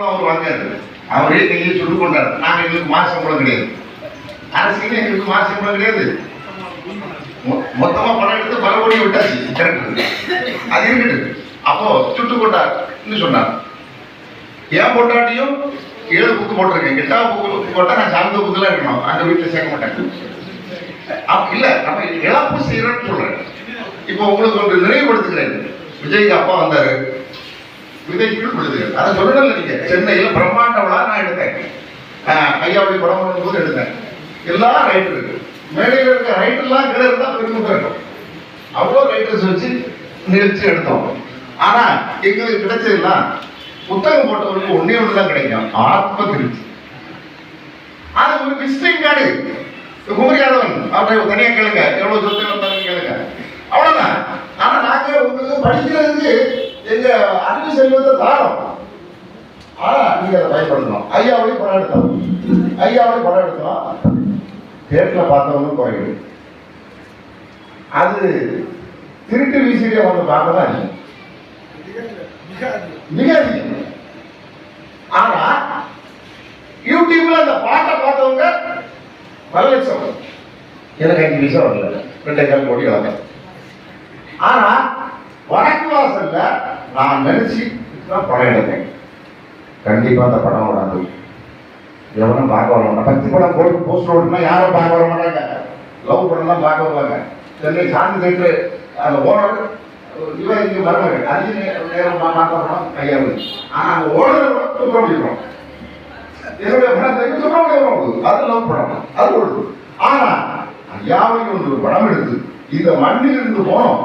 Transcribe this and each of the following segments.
அவர் வாங்காரு, அவரே கையில் சொல்லிக் கொண்டார். நாங்கள் எங்களுக்கு மாச சம்பளம் கிடையாது, அரசியல் எங்களுக்கு மாச சம்பளம் கிடையாது, மொத்தமா பணம் எடுத்து பல கோடி விட்டாச்சு, கரெக்ட். அது இருக்கட்டு. அப்போ சுட்டு கொண்டார் சொன்னார். ஏன் பொண்டாட்டியும் 7 புக்கு போட்டிருக்கேன், 8வது புக்கு போட்டா நான் சார்ந்த புக்குலாம் இருக்கணும், அந்த வீட்டில் சேர்க்க மாட்டேன். இல்ல நம்ம இழப்பு செய்யறோம்னு சொல்றேன். இப்போ உங்களுக்கு ஒன்று நினைவுபடுத்துகிறேன். விஜய்க்கு அப்பா வந்தாரு, விதைக்கு விழுதுகள் அதை சொல்லல. நீங்க சென்னையில பிரம்மாண்ட விழா நான் எடுத்தேன், ஐயாவுடைய படம் பண்ணும்போது எடுத்தேன். எல்லாம் ரைட்டர் இருக்கு, மேடையில் இருக்க ரைட்டர்லாம் கீழே இருந்தா பெருமை இருக்கும். அவ்வளோ ரைட்டர்ஸ் வச்சு நிகழ்ச்சி எடுத்தோம். ஆனா எங்களுக்கு கிடைச்சதுலாம் புத்தகம் போட்டவங்களுக்கு ஒன்னே ஒண்ணுதான் கிடைக்கும், ஆத்ம திருப்தி. அது ஒரு விசிட்டிங் கார்டு. குமரி யாதவன் அவரை தனியா கேளுங்க, எவ்வளவு சொத்து வந்தாலும் கேளுங்க, அவ்வளவுதான். ஆனா நாங்க உங்களுக்கு படிக்கிறதுக்கு எங்க அறிவு செல்வத்தை தாரம். ஆனா நீங்க அதை பயன்படுத்தணும். ஐயாவுடைய படம் எடுத்தோம், தேட்டரில் பார்த்தவங்க குறையுது. அது திருட்டு விசிறிய வந்து பார்த்ததான் மிக அதிகம். ஆனா யூடியூப்ல அந்த பாட்டை பார்த்தவங்க பல லட்சம். எனக்கு 5 பைசா வரல, 2.25 கோடி வர. ஆனா வடக்கு வாசல்ல நான் நினைச்சு படம் எடுத்தேன், கண்டிப்பா அந்த படம் வராது, எவனும் பார்க்க வர மாட்டான். 10 படம் போட்டு போஸ்ட் ஓடுனா யாரும் பார்க்க வர மாட்டாங்க, லவ் படம்லாம் பார்க்க வருவாங்க. சென்னை சாந்தி தேட்டரு அந்த ஓனர் இவன் இங்கே வருவாங்க, அதிக நேரம் பார்க்க படம் கையாளு. ஆனா அந்த ஓனர் சுப்பிரமணியம் என்னுடைய படம் சுப்பிரமணியம், அது லவ் படம், அது ஓடுது. ஆனா ஐயாவுக்கு ஒரு படம் எடுத்து இந்த மண்ணில் இருந்து போனோம்,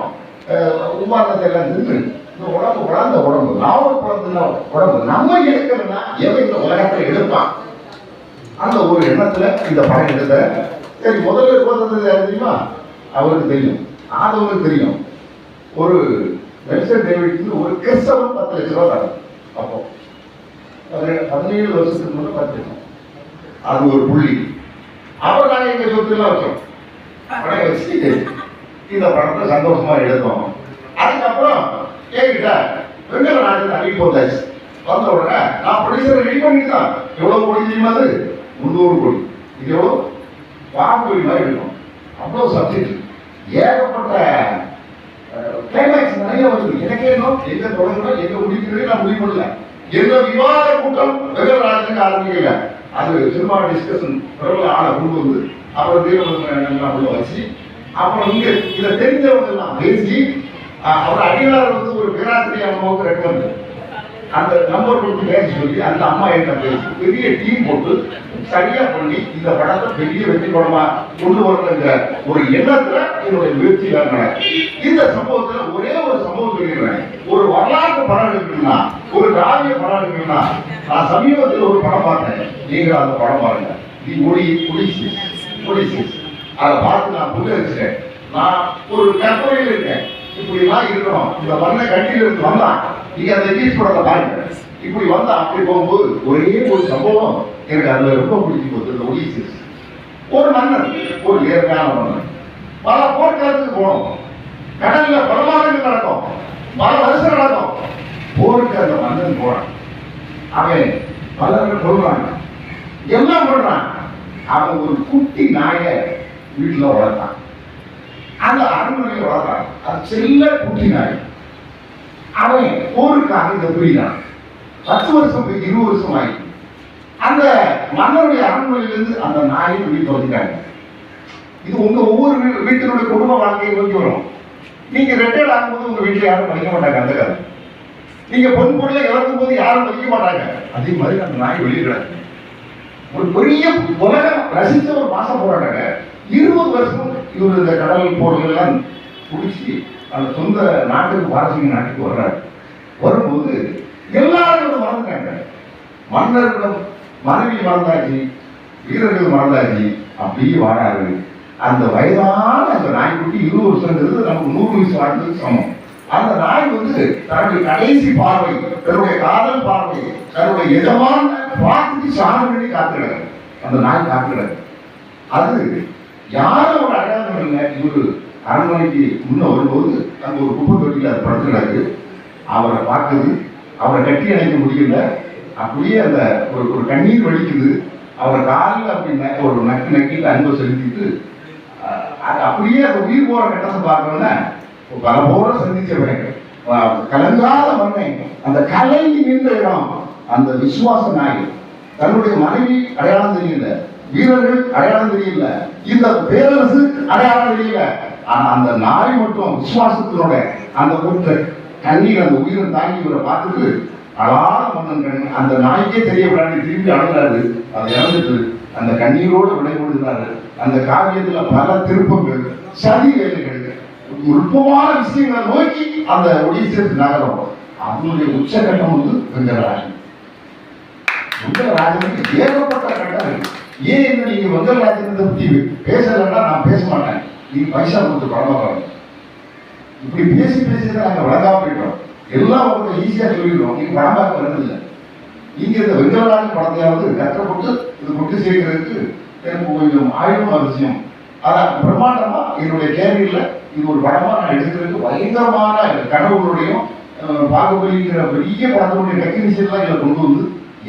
உமாரணத்தை எல்லாம் தின்னு இந்த உடம்பு வளர்ந்த உடம்பு, நாவல் குழந்தை உடம்பு நம்ம எடுக்கணும்னா எவன் இந்த உலகத்தை எடுப்பான், அந்த ஒரு எண்ணத்துல இந்த படம் எடுத்த. சரி, முதல்ல இருப்பது தெரியுமா, அவருக்கு தெரியும், ஆதவனுக்கு தெரியும். ஒரு வெல்சன் டேவிட்க்கு ஒரு கிறிஸ்தவன் 10 லட்சம் ரூபாய் தரும். அப்போ 17 வருஷத்துக்கு முன்னே 10 லட்சம், அது ஒரு புள்ளி. அவர் நாங்கள் எங்க சொத்துலாம் வச்சோம், படம் வச்சு இந்த படத்தை சந்தோஷமா எடுத்தோம். அதுக்கப்புறம் என்கிட்ட வெங்கடராஜன் அறிவிப்பு வந்தாச்சு. வந்த உடனே நான் ப்ரொடியூசரை ரெடி பண்ணிட்டான். எவ்வளவு கோடி தெரியுமா, அது 300 கோடி. இது எவ்வளோ பாம்பு மாதிரி இருக்கும், அவ்வளோ சப்ஜெக்ட், ஏகப்பட்ட கிளைமேக்ஸ் நிறைய வருது. எனக்கே எங்க தொடங்கணும் எங்க முடிக்கிறது நான் முடிவு பண்ணல. எந்த விவாத கூட்டம் வெங்கடராஜனுக்கு ஆரம்பிக்கல, அது சினிமா டிஸ்கஷன் பிறகு ஆளை கொண்டு வந்து அப்புறம் தீவிரம் உள்ள வச்சு அப்புறம் இங்க இதை தெரிஞ்சவங்க எல்லாம் பேசி அவர் அடியாளர் வந்து ஒரு பேராசிரியர் அம்மாவுக்கு ரெக்கமெண்ட் அந்த நம்பர் கொடுத்து பேச சொல்லி அந்த அம்மா என்ன பேசி பெரிய டீம் போட்டு சரியா பண்ணி இந்த படத்தை பெரிய வெற்றி படமா கொண்டு வரணுங்கிற ஒரு எண்ணத்துல என்னுடைய முயற்சி நடந்தேன். இந்த சம்பவத்துல ஒரே ஒரு சம்பவம் சொல்லிடுறேன். ஒரு வரலாற்று படம் இருக்குன்னா, ஒரு திராவிட படம் இருக்குன்னா, நான் சமீபத்தில் ஒரு படம் பார்த்தேன், நீங்க அந்த படம் பாருங்க, தி ஒடிசி. அதை பார்த்து நான் புரிஞ்சுட்டேன். நான் ஒரு கற்பனையில் இருக்கேன், இப்படி எல்லாம் இருக்கணும், இந்த மண்ணை கட்டில இருந்து வந்தான், நீங்க அந்த இங்கிலீஷ் படத்தை பாருங்க, இப்படி வந்தா அப்படி போகும்போது ஒரே ஒரு சம்பவம் எனக்கு அதுல ரொம்ப பிடிச்சி போகுது. இந்த ஒடிசி ஒரு மன்னன், ஒரு நேர்மையான மன்னன், பல போர்க்களத்துக்கு போனோம், கடல்ல பல மாதங்கள் நடக்கும், பல வருஷம் நடக்கும். போருக்கு அந்த மன்னன் போறான், அவன் பலர்கள் சொல்றாங்க, எல்லாம் பண்றான். அவன் ஒரு குட்டி நாயை வீட்டுல வளர்த்தான், அந்த அரண்மனையில் வளர்த்தான், அது செல்ல குட்டி நாய். அவன் போருக்காக இதை புரியினான். 10 வருஷம் 20 வருஷம் ஆகி அந்த மன்னருடைய அரண்மனையிலிருந்து அந்த நாயை வீட்டு வந்துட்டாங்க. இது உங்க ஒவ்வொரு வீட்டினுடைய குடும்ப வாழ்க்கையை நோக்கி வரும். நீங்க ரிட்டையர்ட் ஆகும்போது உங்க வீட்டுல யாரும் படிக்க மாட்டாங்க, அந்த கதை. நீங்க பொன் பொருளை இழக்கும் போது யாரும் படிக்க மாட்டாங்க. அதே மாதிரி அந்த நாய் வெளியிடுறாங்க. ஒரு பெரிய உலகம் ரசித்த ஒரு மாசம் போராட்டாங்க. 20 வருஷம் இவர் இந்த கடல் போர்களெல்லாம் குடிச்சு அந்த சொந்த நாட்டுக்கு பாரசீக நாட்டுக்கு வர்றாரு. வரும்போது எல்லாரும் மறந்துட்டாங்க. மன்னர்களும் மனைவி மறந்தாச்சு, வீரர்கள் மறந்தாச்சு, அப்படியே வாடாரு. அந்த வயதான அந்த நாய்க்குட்டி 20 வருஷங்கிறது நமக்கு 100 வயசு வாழ்ந்ததுக்கு சமம். அந்த நாய் வந்து தன்னுடைய கடைசி பார்வை, தன்னுடைய காதல் பார்வை, தன்னுடைய எஜமான பார்த்துட்டு சாணம் பண்ணி காத்துக்கிறாங்க. அந்த நாய் காத்துக்கிறாங்க. அது யாரும் ஒரு அடையாளம் இல்லை. இவரு அரண்மனைக்கு முன்ன வரும்போது அங்க ஒரு குப்பை தொட்டியில் அது படுத்துக்கிறாரு. அவரை பார்க்குது, அவரை கட்டி அணைக்க முடியல. அப்படியே அந்த ஒரு கண்ணீர் வலிக்குது. அவர் காலில் அப்படின்னா ஒரு நக்கு நக்கிட்டு அன்பை செலுத்திட்டு அது அப்படியே அந்த உயிர் போற கட்டத்தை பார்க்கணும்னா பல போற சந்திச்சவன் கலங்காத மண்ணை அந்த கலை நின்ற இடம் அந்த விசுவாச நாய் தன்னுடைய மனைவி அடையாளம் தெரியல, வீரர்கள் அடையாளம் தெரியல, இந்த பேரரசு அடையாளம் தெரியல. ஆனா அந்த நாய் மட்டும் விசுவாசத்தினோட அந்த ஊற்ற கண்ணீர் அந்த உயிரை தாங்கி இவரை பார்த்துட்டு அழாத மன்னன் கண் அந்த நாய்க்கே தெரியப்படாது திரும்பி அழுகிறாரு. அதை இறந்துட்டு அந்த கண்ணீரோடு விடைபடுகிறாரு. அந்த காவியத்துல பல திருப்பங்கள் சதி வேலைகள் நுட்பமான விஷயங்களை நோக்கி அந்த ஒடிசா நகரம் அதனுடைய உச்சகட்டம் வந்து வெங்கடராஜன். வெங்கடராஜனுக்கு ஏகப்பட்ட கட்டம் இருக்கு. ஏன் என்ன நீங்க வெங்கடராஜனை பத்தி பேசலன்னா நான் பேச மாட்டேன், நீங்க பைசா கொடுத்து படம் பார்க்கணும். இப்படி பேசி பேசிதான் நாங்க வழங்காம போயிட்டோம். எல்லாம் உங்களுக்கு ஈஸியா சொல்லிடுறோம், நீங்க படம் பார்க்க வரதில்லை. நீங்க இந்த வெங்கடராஜன் படத்தையாவது கஷ்டப்பட்டு இது கொண்டு சேர்க்கிறதுக்கு எனக்கு கொஞ்சம் ஆயுதம் அவசியம். அதான் பிரம்மாண்டமா என்னுடைய கேரியர்ல இது ஒரு படமா நான் எடுக்கிறதுக்கு பயங்கரமான கனவுகளுடையும் பாகுபலிங்கிற பெரிய படத்தினுடைய டெக்னீஷியன்லாம் இதில் கொண்டு வந்து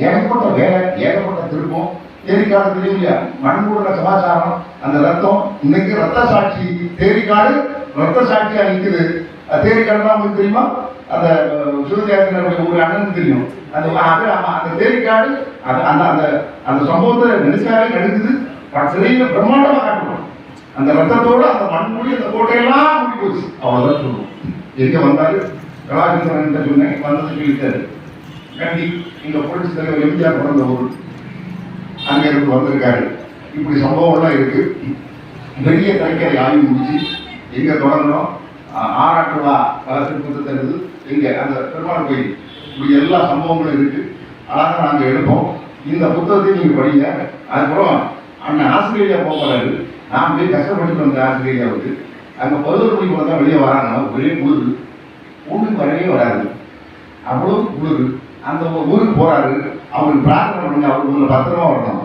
ஏகப்பட்ட வேலை, ஏகப்பட்ட திருப்பம். தேரிக்காடு தெரியும் இல்லையா, மண்பூட சமாச்சாரம், அந்த ரத்தம் இன்னைக்கு ரத்த சாட்சி தேரிக்காடு ரத்த சாட்சியா நிற்குது. தேரிக்காடுனா உங்களுக்கு தெரியுமா, அந்த சிவதேவனுடைய ஒரு அண்ணன் தெரியும். அந்த அந்த தேரிக்காடு அந்த அந்த அந்த சம்பவத்தை நினைச்சாலே நடுக்குது. சிலையில பிரம்மாண்டமா காட்டணும். அந்த ரத்தத்தோட அந்த மண்மூடி அந்த கோட்டையெல்லாம் மூடி போச்சு. அவ்வளவுதான் சொல்லுவோம். எங்க வந்தாரு கலாச்சந்திரன் சொன்னேன், வந்தது சொல்லிட்டாரு. கண்டி இங்க புரட்சி தலைவர் எம்ஜிஆர் பிறந்த ஊர், அங்க இருந்து வந்திருக்காரு. இப்படி சம்பவம்லாம் இருக்கு. பெரிய தலைக்கரை ஆய்வு முடிச்சு எங்க தொடங்கணும், ஆராட்டுவா பல திருப்பத்தை தருது எங்க அந்த பெருமாள் கோயில், இப்படி எல்லா சம்பவங்களும் இருக்கு. அழகா நாங்க எடுப்போம். இந்த புத்தகத்தை நீங்க படிங்க. அதுக்கப்புறம் அண்ணன் ஆஸ்திரேலியா போகிறாரு. நான் போய் கஷ்டப்பட்டு வந்த ஆஸ்திரேலியாவுக்கு. அங்கே 11 மணிக்கு போல தான் வெளியே வராங்க. ஒரே குளிர், வீட்டுக்கு வரவே வராது, அவ்வளோ குளிர். அந்த ஊருக்கு போறாரு. அவருக்கு பிரார்த்தனை பண்ணுங்க, அவருக்கு ஊரில் பத்திரமா வரணும்.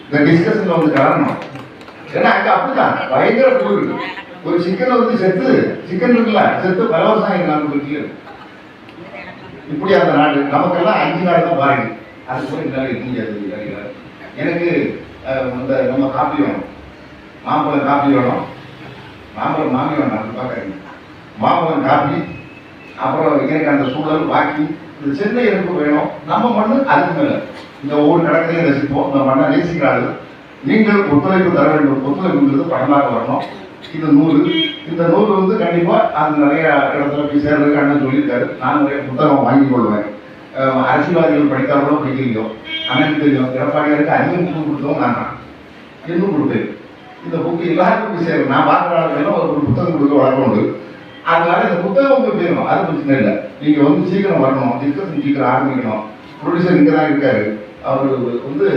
இந்த டிஸ்கஷன்ல வந்து காரணம் ஏன்னா அங்கே அப்படிதான் பயங்கர குளிர். ஒரு சிக்கன் வந்து செத்து, சிக்கன் இருக்குல்ல செத்து பல வருஷம் ஆகிருக்கு. இப்படி அந்த நாடு நமக்கெல்லாம் 5 நாள் தான் பாருங்க. அது போய் என்னால் இருக்க முடியாது. எனக்கு இந்த நம்ம காப்பி வேணும், மாம்பழம் காப்பி வேணும், மாம்பழம் மாமி வேணும். அது பார்க்குறீங்க, மாம்பழம் காப்பி, அப்புறம் எனக்கு அந்த சூழல் பாக்கி இந்த சென்னை இருப்பு வேணும். நம்ம மண்ணு அதுக்கு மேலே இந்த ஒவ்வொரு கடற்கரையும் ரசிப்போம். இந்த மண்ணை நேசிக்கிறார்கள். நீங்கள் ஒத்துழைப்பு தர வேண்டும். ஒத்துழைப்புங்கிறது படமாக வரணும். இது நூல், இந்த நூல் வந்து கண்டிப்பாக அது நிறைய இடத்துல போய் சேர்றதுக்கு அண்ணன் சொல்லியிருக்காரு. நான் நிறைய புத்தகம் வாங்கி கொள்வேன். அரசியல்வாதிகள் படித்தார்களோ படிக்கலையோ அண்ணன் தெரியும். எடப்பாடியாருக்கு அதிகம் புக்கு கொடுத்தோம் நான் தான் இன்னும் கொடுப்பேன். இந்த புக்கு எல்லாருக்கும் போய் சேரும். நான் பார்க்குற ஆளுக்கெல்லாம் ஒரு புத்தகம் கொடுக்க வழக்கம் உண்டு. அதனால இந்த புத்தகம் உங்களுக்கு வேணும், அது பிரச்சனை இல்லை. நீங்கள் வந்து சீக்கிரம் வரணும், டிஸ்கஷன் சீக்கிரம் ஆரம்பிக்கணும். ப்ரொடியூசர் இங்கே தான் இருக்காரு. அவர் வந்து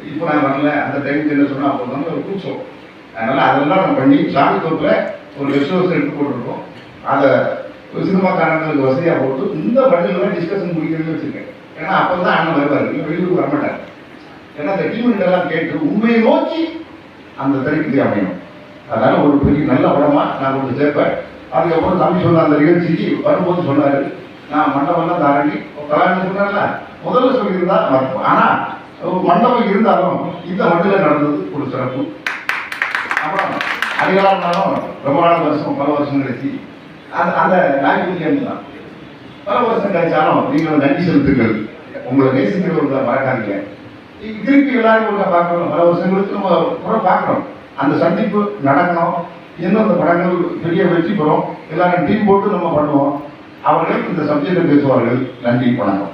இப்போ நான் வரல, அந்த டைமுக்கு என்ன சொன்னால் அப்போ வந்து ஒரு கூச்சம். அதனால் அதெல்லாம் நம்ம பண்ணி சாமி தோப்பில் ஒரு கெஸ்ட் ஹவுஸ் எடுத்து போட்டிருக்கோம். அதை சினிமாக்காரங்களுக்கு வசதியாக போட்டு இந்த பண்டில் டிஸ்கஷன் முடிக்கிறது வச்சுருக்கேன். ஏன்னா அப்போ தான் அண்ணன் வருவார், இல்லை வெளியூருக்கு வரமாட்டார். ஏன்னா அந்த டீமெல்லாம் கேட்டு உண்மையை நோக்கி அந்த திரைக்கு அமையணும். அதனால் ஒரு பெரிய நல்ல படமாக நான் கொஞ்சம் சேர்ப்பேன். அதுக்கப்புறம் தம்பி சொன்ன அந்த நிகழ்ச்சிக்கு வரும்போது சொன்னார், நான் மண்டபம்லாம் தாண்டி கல்யாணம் சொன்னார்ல முதல்ல சொல்லியிருந்தா மறப்போம். ஆனால் மண்டபம் இருந்தாலும் இந்த மண்டில் நடந்தது ஒரு சிறப்பு. அப்புறம் அதிகாரம்னாலும் ரொம்ப நாள் வருஷம் பல வருஷம் கழிச்சு அந்த அந்த நாய்க்குட்டி தான் பல வருஷம் கழிச்சாலும் நீங்கள் நன்றி செலுத்துங்கள். உங்களை நேசிக்கிறவங்க மறக்காதீங்க. திருப்பி எல்லாரும் ஒழுங்காக பார்க்கணும். பல வருஷங்களுக்கு நம்ம கூட பார்க்குறோம். அந்த சந்திப்பு நடக்கணும். இன்னும் அந்த படங்கள் பெரிய வெற்றி பெறும். எல்லாரும் டீம் போட்டு நம்ம பண்ணுவோம். அவர்கள் இந்த சப்ஜெக்டை பேசுவார்கள். நன்றி, வணக்கம்.